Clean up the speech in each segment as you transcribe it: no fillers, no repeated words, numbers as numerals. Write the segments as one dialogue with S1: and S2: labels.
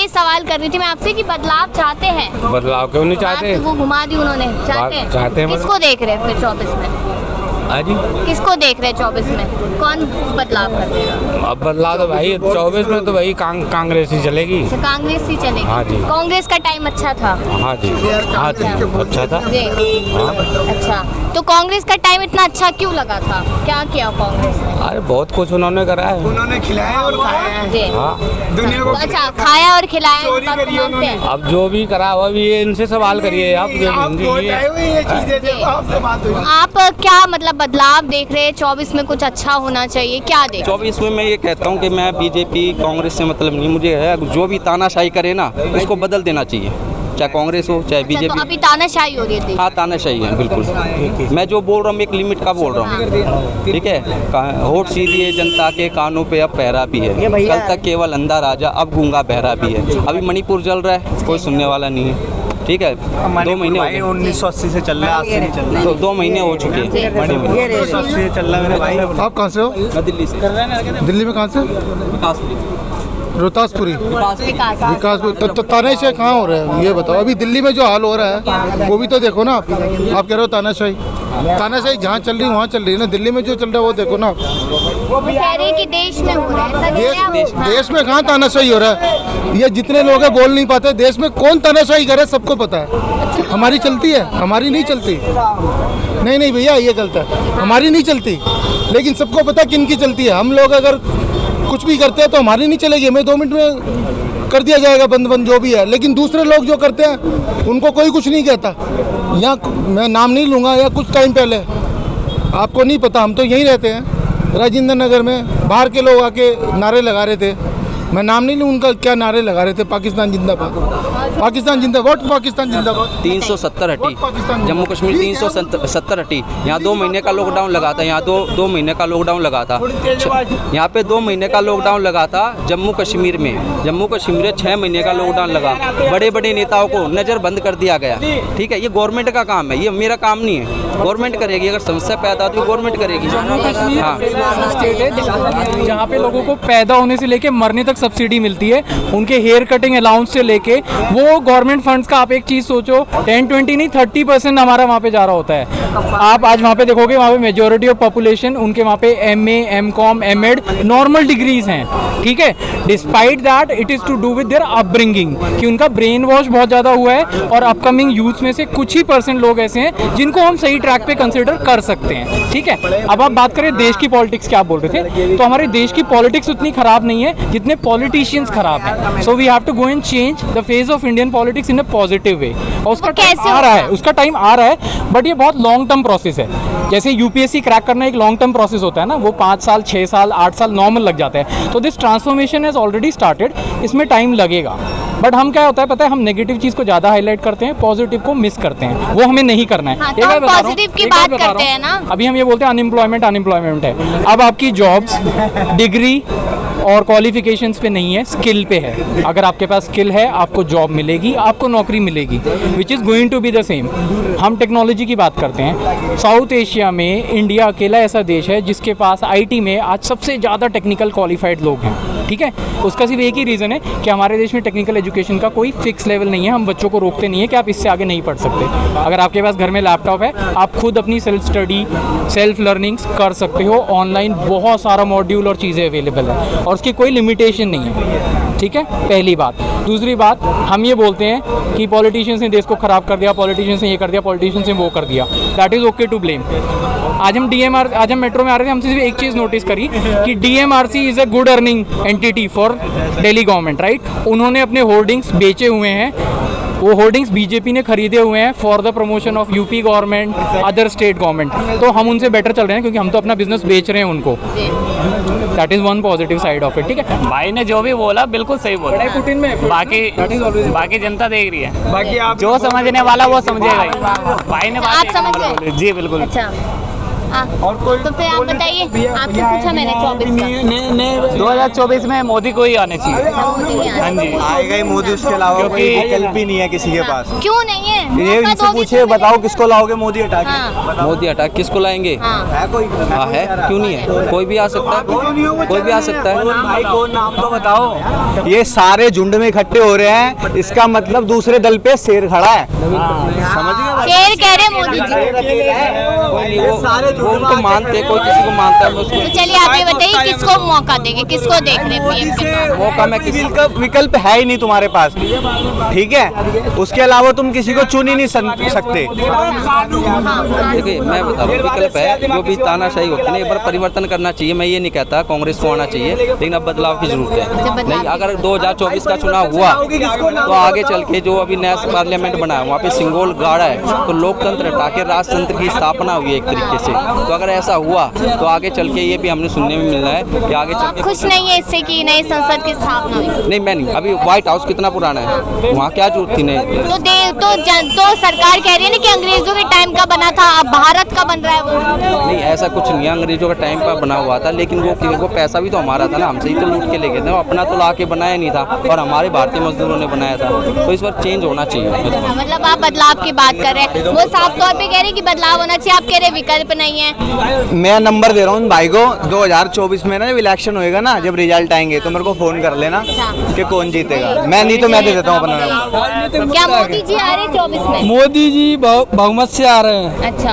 S1: ये सवाल कर रही थी मैं आपसे कि बदलाव चाहते हैं।
S2: बदलाव क्यों नहीं चाहते?
S1: वो घुमा दी उन्होंने, चाहते हैं। किसको देख रहे हैं फिर 24 में?
S2: जी
S1: किसको देख रहे हैं 24 में? कौन बदलाव कर देगा?
S2: अब बदलाव तो भाई 24 में तो भाई कांग्रेस ही चलेगी।
S1: अच्छा, कांग्रेस ही चलेगी।
S2: हाँ जी।
S1: कांग्रेस का टाइम अच्छा था।
S2: हाँ जी, हाँ जी, अच्छा था
S1: जी। अच्छा, तो कांग्रेस का टाइम इतना अच्छा क्यों लगा था? क्या किया कांग्रेस ने?
S2: अरे बहुत कुछ उन्होंने करा है।
S3: उन्होंने खिलाया और खाया है।
S1: जी।
S2: हाँ,
S3: दुनिया को
S1: अच्छा, खाया और खिलाया।
S3: चोरी करी उन्होंने।
S2: अब जो भी करा हुआ भी ये इनसे सवाल करिए आप।
S1: आप क्या मतलब बदलाव देख रहे हैं 24 में? कुछ अच्छा होना चाहिए, क्या देख?
S4: 24 में मैं ये कहता हूँ कि मैं बीजेपी कांग्रेस से मतलब नहीं, मुझे है जो भी तानाशाही करे ना उसको बदल देना चाहिए, चाहे कांग्रेस हो चाहे
S1: तो
S4: बीजेपी।
S1: अभी तानाशाही हो रही है।
S4: हाँ, तानाशाही है बिल्कुल। मैं जो बोल रहा हूँ एक लिमिट का बोल रहा हूँ, ठीक है। होठ सीधी है जनता के कानों पे अब पहरा भी है, कल तक केवल अंधा राजा अब गूंगा बहरा भी है। अभी मणिपुर चल रहा है, कोई सुनने वाला नहीं है, ठीक है। 2 महीने हो गए,
S3: 1980 से चल रहा है, आज से नहीं चल रहा।
S4: तो 2 महीने हो चुके हैं।
S3: 1980 से चल रहा है मेरे भाई।
S5: आप कहाँ से हो?
S4: मैं दिल्ली से।
S5: दिल्ली में कहाँ से? रोहतासपुरी। विकासपुरी। तो तानाशाही कहाँ हो रहा है ये बताओ? अभी दिल्ली में जो हाल हो रहा है वो भी तो देखो ना। आप कह रहे हो तानाशाही जहाँ चल रही है वहाँ चल रही है ना। दिल्ली में जो चल रहा है वो देखो ना।
S1: वो कह रहे हैं कि देश में हो रहा है।
S5: देश में कहाँ तानाशाही हो रहा है? ये जितने लोग हैं बोल नहीं पाते। देश में कौन तानाशाही करे सबको पता है। हमारी चलती है, हमारी नहीं चलती। नहीं भैया ये गलत है, हमारी नहीं चलती, लेकिन सबको पता है किनकी चलती है। हम लोग अगर कुछ भी करते हैं तो हमारी नहीं चलेगी, हमें 2 मिनट में कर दिया जाएगा बंद जो भी है। लेकिन दूसरे लोग जो करते हैं उनको कोई कुछ नहीं कहता। यहाँ मैं नाम नहीं लूँगा, या कुछ टाइम पहले, आपको नहीं पता, हम तो यहीं रहते हैं राजेंद्र नगर में, बाहर के लोग आके नारे लगा रहे थे। मैं नाम नहीं लूँ उनका, क्या नारे लगा रहे थे? पाकिस्तान जिंदाबाद, पाकिस्तान जिंदाबाद, पाकिस्तान जिंदाबाद।
S4: 370 हटी, जम्मू कश्मीर 370 हटी। यहाँ 2 महीने का लॉकडाउन लगा था, यहाँ दो महीने का लॉकडाउन लगा था। यहाँ पे 2 महीने का लॉकडाउन लगा था जम्मू कश्मीर में। जम्मू कश्मीर में 6 महीने का लॉकडाउन लगा। बड़े बड़े नेताओं को नज़रबंद कर दिया गया, ठीक है। ये गवर्नमेंट का काम है, ये मेरा काम नहीं है। गवर्नमेंट करेगी, अगर समस्या पैदा होती है गवर्नमेंट करेगी। हाँ,
S6: स्टेट है जहाँ पे लोगों को पैदा होने से लेके मरने तक सब्सिडी मिलती है। उनके हेयर कटिंग अलाउंस से लेके वो गवर्नमेंट फंड्स का, आप एक चीज़ सोचो, 10-20 नहीं 30% हमारा वहाँ पे जा रहा होता है। आप आज वहाँ पे देखोगे, वहाँ पे मेजोरिटी ऑफ पॉपुलेशन उनके वहाँ पे MA, MCOM, MEd normal degrees हैं, ठीक है। Despite that it is to do with their upbringing, कि उनका ब्रेन वॉश बहुत ज़्यादा हुआ है। और अपकमिंग यूथ में से कुछ ही % लोग ऐसे हैं जिनको हम सही ट्रैक पे कंसिडर कर सकते हैं, ठीक है। अब आप बात करें देश की पॉलिटिक्स, क्या आप बोल रहे थे, तो हमारे देश की पॉलिटिक्स उतनी खराब नहीं है जितने पॉलिटिशियंस खराब हैं। So we have to go and change the face of Indian politics in a positive way. और उसका टाइम आ रहा है, उसका टाइम आ रहा है, बट ये बहुत लॉन्ग टर्म प्रोसेस है। जैसे UPSC क्रैक करना एक लॉन्ग टर्म प्रोसेस होता है ना, वो 5 साल 6 साल 8 साल नॉर्मल लग जाता है। तो this transformation has already started, इसमें टाइम लगेगा। बट हम क्या होता है पता है, हम नेगेटिव चीज़ को ज़्यादा हाईलाइट करते हैं, पॉजिटिव को मिस करते हैं। वो हमें नहीं करना है।
S1: हाँ, तो हम पॉजिटिव की बात करते हैं ना।
S6: अभी हम ये बोलते हैं अनएम्प्लॉयमेंट है। अब आपकी जॉब्स डिग्री और क्वालिफिकेशंस पे नहीं है, स्किल पे है। अगर आपके पास स्किल है आपको जॉब मिलेगी, आपको नौकरी मिलेगी, which is going to be the same. हम टेक्नोलॉजी की बात करते हैं, साउथ एशिया में इंडिया अकेला ऐसा देश है जिसके पास IT में आज सबसे ज़्यादा टेक्निकल क्वालिफाइड लोग हैं, ठीक है। उसका सिर्फ एक ही रीज़न है कि हमारे देश में टेक्निकल एजुकेशन का कोई फिक्स लेवल नहीं है। हम बच्चों को रोकते नहीं है कि आप इससे आगे नहीं पढ़ सकते। अगर आपके पास घर में लैपटॉप है, आप खुद अपनी सेल्फ स्टडी, सेल्फ लर्निंग्स कर सकते हो। ऑनलाइन बहुत सारा मॉड्यूल और चीज़ें अवेलेबल है और उसकी कोई लिमिटेशन नहीं है, ठीक है। पहली बात। दूसरी बात, हम ये बोलते हैं कि पॉलिटिशियंस ने देश को ख़राब कर दिया, पॉलिटिशियंस ने ये कर दिया, पॉलिटिशियंस ने वो कर दिया। That is okay to blame. आज हम मेट्रो में आ रहे थे, हमसे सिर्फ एक चीज़ नोटिस करी कि DMRC is a good earning entity for Delhi government, right. उन्होंने अपने होर्डिंग्स बेचे हुए हैं, वो होर्डिंग्स बीजेपी ने खरीदे हुए हैं for the promotion of UP government, other state government. तो हम उनसे बेटर चल रहे हैं क्योंकि हम तो अपना बिजनेस बेच रहे हैं उनको। That is one positive side of it, ठीक है।
S7: भाई ने जो भी बोला बिल्कुल सही बोला।
S6: पुटिन में
S7: बाकी जनता देख रही है,
S3: बाकी आप
S7: जो समझने वाला वो समझेगा। भाई ने
S1: आप समझ गए?
S7: जी बिल्कुल।
S1: अच्छा, तो फिर आप बताइए, आपसे पूछा मैंने 24 का।
S7: 2024 में मोदी को ही आने चाहिए। हाँ जी,
S3: आएगा ही मोदी, उसके अलावा कोई
S7: क्योंकि-
S3: विकल्प भी नहीं है किसी के पास।
S1: क्यों नहीं है?
S3: ये
S1: मौका
S3: इनसे
S1: दोगे
S3: पूछिए,
S1: तो
S3: बताओ किसको लाओगे मोदी हटा के?
S1: हाँ।
S4: मोदी हटा किसको लाएंगे?
S1: हाँ।
S3: है कोई?
S4: हाँ है, क्यों नहीं है? कोई भी आ सकता है, कोई भी आ सकता है।
S3: भाई कौन नाम तो बताओ। ये सारे झुंड में इकट्ठे हो रहे हैं, इसका मतलब दूसरे दल पे शेर खड़ा है। समझ गए?
S1: शेर कह रहे मोदी जी।
S4: कोई नहीं, वो उनको मानते, कोई किसी को मानता है, मैं उसको
S1: तो चलिए आप ये बताइए, किसको मौका देंगे, किसको देख रहे हैं पीएम के तौर
S4: मौका मैं किसी
S3: विकल्प है ही नहीं तुम्हारे पास, ठीक है? उसके अलावा तुम किसी को चुन ही नहीं सकते।
S4: देखिए मैं बता रहा हूँ, विकल्प है, जो भी तानाशाही होती है ना, एक बार परिवर्तन करना चाहिए। मैं ये नहीं कहता कांग्रेस को आना चाहिए, लेकिन अब बदलाव की जरूरत है। नहीं, अगर 2024 का चुनाव हुआ तो आगे चल के जो अभी नया पार्लियामेंट बना है वहाँ पे सिंगोल गाड़ा है, तो लोकतंत्र हटा के राजतंत्र की स्थापना हुई है एक तरीके से। तो अगर ऐसा हुआ तो आगे चल के ये भी हमने सुनने में मिलना है कि आगे चल
S1: आप
S4: के
S1: खुश नहीं है इससे कि नई संसद की स्थापना हुई?
S4: नहीं, मैं नहीं। अभी व्हाइट हाउस कितना पुराना है, वहाँ क्या जरूरत थी? नहीं
S1: तो सरकार कह रही है ना कि अंग्रेजों के टाइम का बना था, अब भारत का बन रहा है वो।
S4: नहीं, ऐसा कुछ नहीं है। अंग्रेजों का टाइम पर बना हुआ था, लेकिन वो पैसा भी तो हमारा था ना, हमसे ही तो लूट के ले गए थे। वो अपना तो ला के बनाया नहीं था, और हमारे भारतीय मजदूरों ने बनाया था। तो इस बार चेंज होना चाहिए।
S1: मतलब आप बदलाव की बात कर रहे हैं, वो साफ तौर पे कह रहे हैं कि बदलाव होना चाहिए, आप कह रहे हैं विकल्प नहीं है।
S3: मैं नंबर दे रहा हूँ भाई को, 2024 में ना जब इलेक्शन होएगा ना, जब रिजल्ट आएंगे तो मेरे को फोन कर लेना कि कौन जीतेगा। मैं नहीं तो मैं दे देता हूँ अपना नंबर।
S1: क्या मोदी जी आ रहे हैं 24 में?
S6: मोदी जी बहुमत से आ रहे हैं।
S1: अच्छा,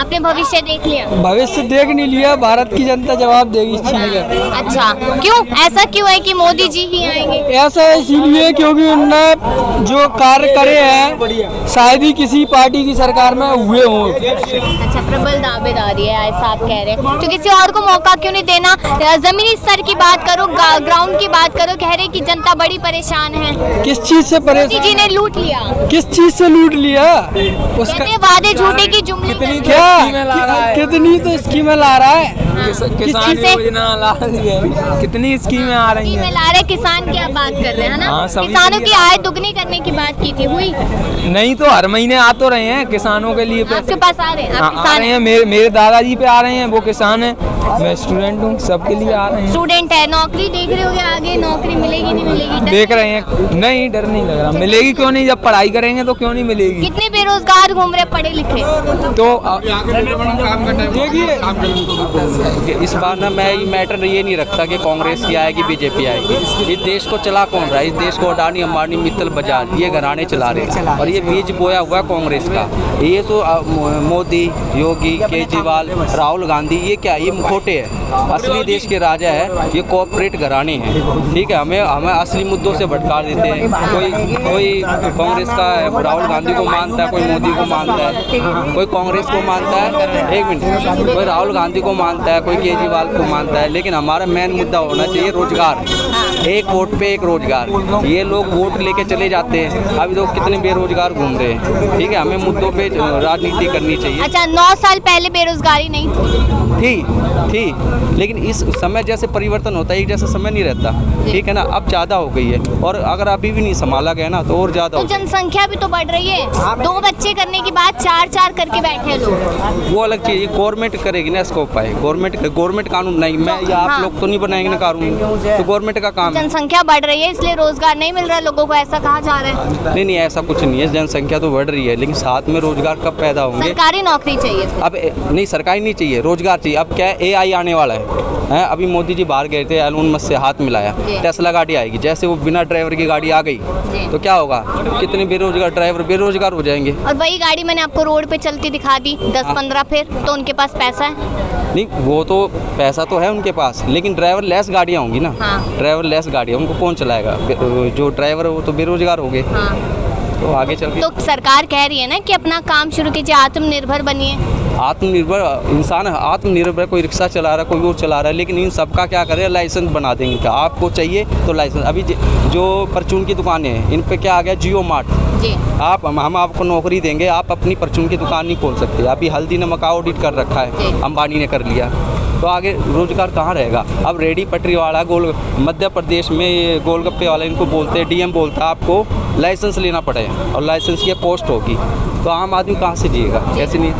S1: आपने भविष्य देख लिया?
S6: भविष्य देख नहीं लिया, भारत की जनता जवाब देगी इस चीज का।
S1: अच्छा, क्यों ऐसा क्यों है कि मोदी जी ही आएंगे?
S6: ऐसा इसीलिए क्योंकि उन्होंने जो कार्य करे हैं शायद ही किसी पार्टी की सरकार में हुए हों।
S1: अच्छा, प्रबल दावेदारी है ऐसा आप कह रहे हैं, तो किसी और को मौका क्यों नहीं देना? जमीनी स्तर की बात करो, ग्राउंड की बात करो, कह रहे कि जनता बड़ी परेशान है।
S6: किस चीज से
S1: मोदी जी
S6: परेशान?
S1: ने लूट लिया,
S6: किस चीज से लूट लिया? उसका
S1: कहते हैं वादे झूठे की जुमले करते हैं।
S6: क्या कितनी तो स्कीमें ला रहा है,
S1: किस चीज से
S6: कितनी स्कीमें आ रही
S1: स्कीमें
S6: हैं।
S1: ला रहे? किसान की आप बात कर रहे हैं ना?
S6: हाँ, सभी
S1: किसानों की आय दुगनी करने की बात की थी, हुई?
S6: नहीं तो हर महीने आ तो रहे हैं किसानों के लिए
S1: आपके पास आ रहे हैं? आप
S6: आ
S1: किसान
S6: रहे
S1: हैं?
S6: हैं, मेरे दादाजी पे आ रहे हैं, वो किसान हैं, मैं स्टूडेंट हूँ, सबके लिए आ रहे हैं।
S1: स्टूडेंट है, नौकरी देख रहे होगे, आगे नौकरी मिलेगी नहीं मिलेगी? डर
S6: देख रहे हैं, नहीं डर नहीं लग रहा। मिलेगी क्यों नहीं, जब पढ़ाई करेंगे तो क्यों नहीं मिलेगी?
S1: कितने बेरोजगार घूम रहे पढ़े लिखे?
S6: तो
S4: कि इस बार ना मैं ये मैटर ये नहीं रखता कि कांग्रेस की आएगी बीजेपी आएगी। इस देश को चला कौन रहा है? इस देश को अडानी अंबानी मित्तल बजाज ये घराने चला रहे हैं, और ये बीज बोया हुआ है कांग्रेस का। ये तो मोदी, योगी, केजरीवाल, राहुल गांधी, ये क्या, ये मुखोटे है। असली देश के राजा है ये कॉर्पोरेट घराने हैं, ठीक है? हमें असली मुद्दों से भटका देते हैं। कोई कांग्रेस का राहुल गांधी को मानता है, कोई मोदी को मानता है, कोई कांग्रेस को मानता है, एक मिनट, कोई राहुल गांधी को मानता है, कोई केजरीवाल को मानता है। लेकिन हमारा मेन मुद्दा होना चाहिए रोजगार। एक वोट पे एक रोजगार। ये लोग वोट लेके चले जाते हैं, अभी तो कितने बेरोजगार घूम रहे हैं, ठीक है? हमें मुद्दों पे राजनीति करनी चाहिए।
S1: अच्छा, 9 साल पहले बेरोजगारी नहीं
S4: थी, लेकिन इस समय जैसे परिवर्तन होता है एक जैसा समय नहीं रहता, ठीक है ना? अब ज़्यादा हो गई है, और अगर अभी भी नहीं संभाला गया ना तो और ज़्यादा
S1: तो
S4: हो।
S1: जनसंख्या भी तो बढ़ रही है, 2 बच्चे करने के बाद 4-4 करके बैठे हैं लोग।
S4: वो अलग चीज़, गवर्नमेंट करेगी ना इसको उपाय। गवर्नमेंट कानून नहीं, मैं या आप
S1: हाँ।
S4: लोग तो नहीं बनाएंगे ना कानून, तो गवर्नमेंट का काम है।
S1: जनसंख्या बढ़ रही है इसलिए रोजगार नहीं मिल रहा लोगों को, ऐसा कहा जा रहा है।
S4: नहीं, ऐसा कुछ नहीं है। जनसंख्या तो बढ़ रही है, लेकिन साथ में रोजगार कब पैदा होंगे?
S1: सरकारी नौकरी चाहिए थी।
S4: अब नहीं, सरकारी नहीं चाहिए, रोजगार चाहिए। अब क्या है, AI आने वाला है। अभी मोदी जी बाहर गए थे, एलोन मस्क से हाथ मिलाया, टेस्ला गाड़ी आएगी। जैसे वो बिना ड्राइवर की गाड़ी आ गई तो क्या होगा? कितने बेरोजगार ड्राइवर बेरोजगार हो जाएंगे।
S1: और वही गाड़ी मैंने आपको रोड पे चलती दिखा दी 10-15 फिर, तो उनके पास पैसा है?
S4: नहीं, वो तो पैसा तो है उनके पास, लेकिन ड्राइवर लेस गाड़ियाँ होंगी ना।
S1: हाँ।
S4: ड्राइवर लेस गाड़ियाँ, उनको कौन चलाएगा? जो ड्राइवर है वो तो बेरोजगार हो गए।
S1: हाँ।
S4: तो आगे चल के
S1: तो सरकार कह रही है ना कि अपना काम शुरू कीजिए, आत्मनिर्भर बनिए।
S4: आत्मनिर्भर इंसान आत्मनिर्भर, कोई रिक्शा चला रहा है, कोई और चला रहा है, लेकिन इन सबका क्या करें, लाइसेंस बना देंगे। क्या आपको चाहिए तो लाइसेंस। अभी जो परचून की दुकानें हैं इन पे क्या आ गया, जियो मार्ट।
S1: जी।
S4: हम आपको नौकरी देंगे, आप अपनी परचून की दुकान नहीं खोल सकते। अभी हल्दी नमक का ऑडिट कर रखा है, अंबानी ने कर लिया, तो आगे रोजगार कहाँ रहेगा? अब रेडी पटरी वाला मध्य प्रदेश में ये गोलगप्पे वाला, इनको बोलते हैं, DM बोलता है आपको लाइसेंस लेना पड़ेगा, और लाइसेंस की पोस्ट होगी, तो आम आदमी कहाँ से जिएगा? कैसे नहीं।